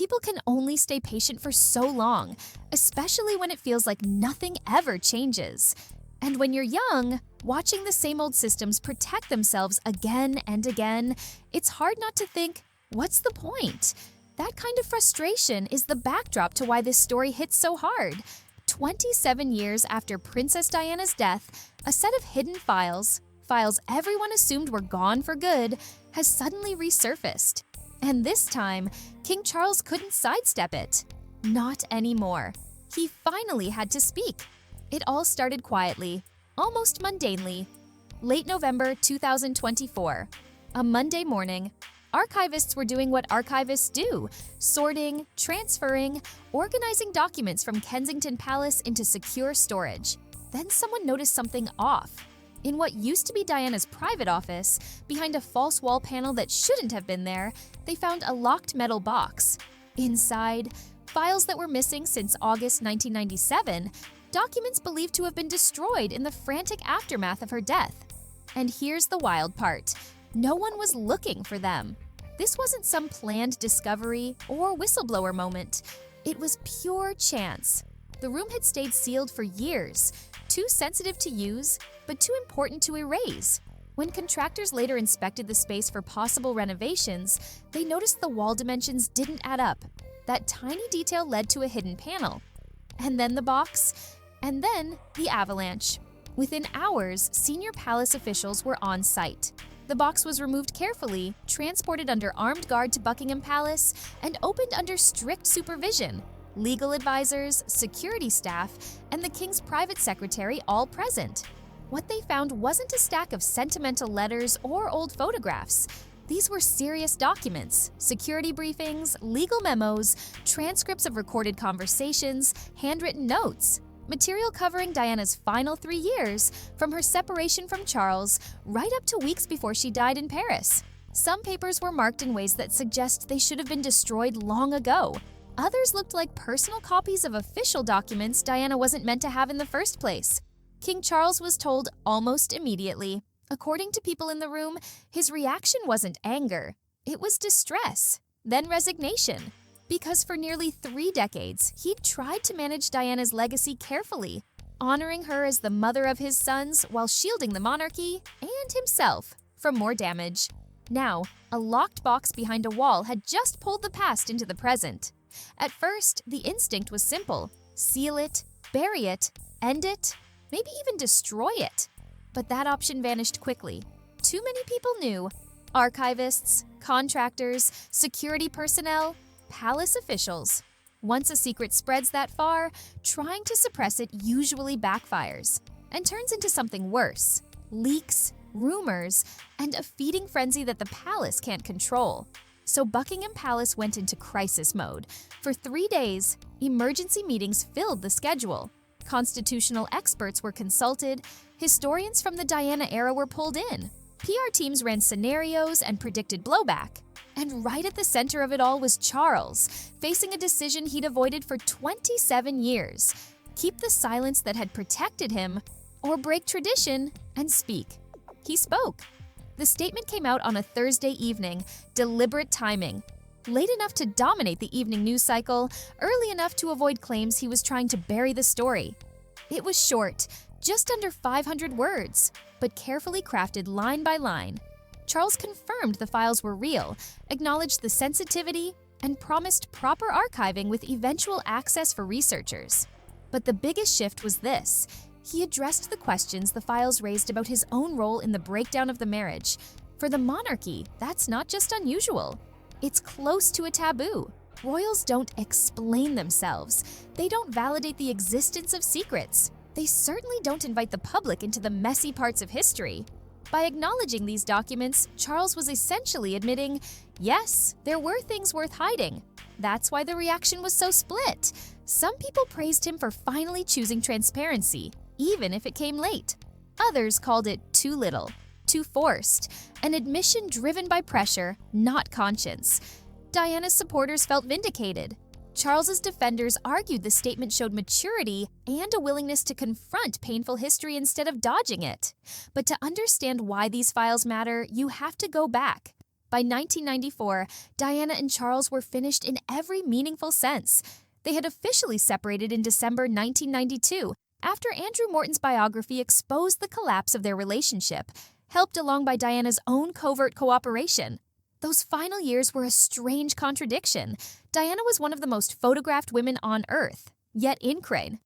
People can only stay patient for so long, especially when it feels like nothing ever changes. And when you're young, watching the same old systems protect themselves again and again, it's hard not to think, what's the point? That kind of frustration is the backdrop to why this story hits so hard. 27 years after Princess Diana's death, a set of hidden files everyone assumed were gone for good, has suddenly resurfaced. And this time, King Charles couldn't sidestep it. Not anymore. He finally had to speak. It all started quietly, almost mundanely. Late November 2024, a Monday morning, archivists were doing what archivists do, sorting, transferring, organizing documents from Kensington Palace into secure storage. Then someone noticed something off. In what used to be Diana's private office, behind a false wall panel that shouldn't have been there, they found a locked metal box. Inside, files that were missing since August 1997, documents believed to have been destroyed in the frantic aftermath of her death. And here's the wild part. No one was looking for them. This wasn't some planned discovery or whistleblower moment. It was pure chance. The room had stayed sealed for years, too sensitive to use, but too important to erase. When contractors later inspected the space for possible renovations, they noticed the wall dimensions didn't add up. That tiny detail led to a hidden panel. And then the box, and then the avalanche. Within hours, senior palace officials were on site. The box was removed carefully, transported under armed guard to Buckingham Palace, and opened under strict supervision. Legal advisors, security staff, and the king's private secretary all present. What they found wasn't a stack of sentimental letters or old photographs. These were serious documents, security briefings, legal memos, transcripts of recorded conversations, handwritten notes. Material covering Diana's final 3 years, from her separation from Charles right up to weeks before she died in Paris. Some papers were marked in ways that suggest they should have been destroyed long ago. Others looked like personal copies of official documents Diana wasn't meant to have in the first place. King Charles was told almost immediately. According to people in the room, his reaction wasn't anger. It was distress, then resignation. Because for nearly 3 decades, he'd tried to manage Diana's legacy carefully, honoring her as the mother of his sons while shielding the monarchy and himself from more damage. Now, a locked box behind a wall had just pulled the past into the present. At first, the instinct was simple: seal it, bury it, end it, maybe even destroy it. But that option vanished quickly. Too many people knew. Archivists, contractors, security personnel, palace officials. Once a secret spreads that far, trying to suppress it usually backfires and turns into something worse: leaks, rumors, and a feeding frenzy that the palace can't control. So Buckingham Palace went into crisis mode. For 3 days, emergency meetings filled the schedule. Constitutional experts were consulted, historians from the Diana era were pulled in. PR teams ran scenarios and predicted blowback. And right at the center of it all was Charles, facing a decision he'd avoided for 27 years: keep the silence that had protected him, or break tradition and speak. He spoke. The statement came out on a Thursday evening, deliberate timing. Late enough to dominate the evening news cycle, early enough to avoid claims he was trying to bury the story. It was short, just under 500 words, but carefully crafted line by line. Charles confirmed the files were real, acknowledged the sensitivity, and promised proper archiving with eventual access for researchers. But the biggest shift was this: he addressed the questions the files raised about his own role in the breakdown of the marriage. For the monarchy, that's not just unusual. It's close to a taboo. Royals don't explain themselves. They don't validate the existence of secrets. They certainly don't invite the public into the messy parts of history. By acknowledging these documents, Charles was essentially admitting, yes, there were things worth hiding. That's why the reaction was so split. Some people praised him for finally choosing transparency, even if it came late. Others called it too little, too forced, an admission driven by pressure, not conscience. Diana's supporters felt vindicated. Charles's defenders argued the statement showed maturity and a willingness to confront painful history instead of dodging it. But to understand why these files matter, you have to go back. By 1994, Diana and Charles were finished in every meaningful sense. They had officially separated in December 1992 after Andrew Morton's biography exposed the collapse of their relationship, helped along by Diana's own covert cooperation. Those final years were a strange contradiction. Diana was one of the most photographed women on Earth, yet in Crane,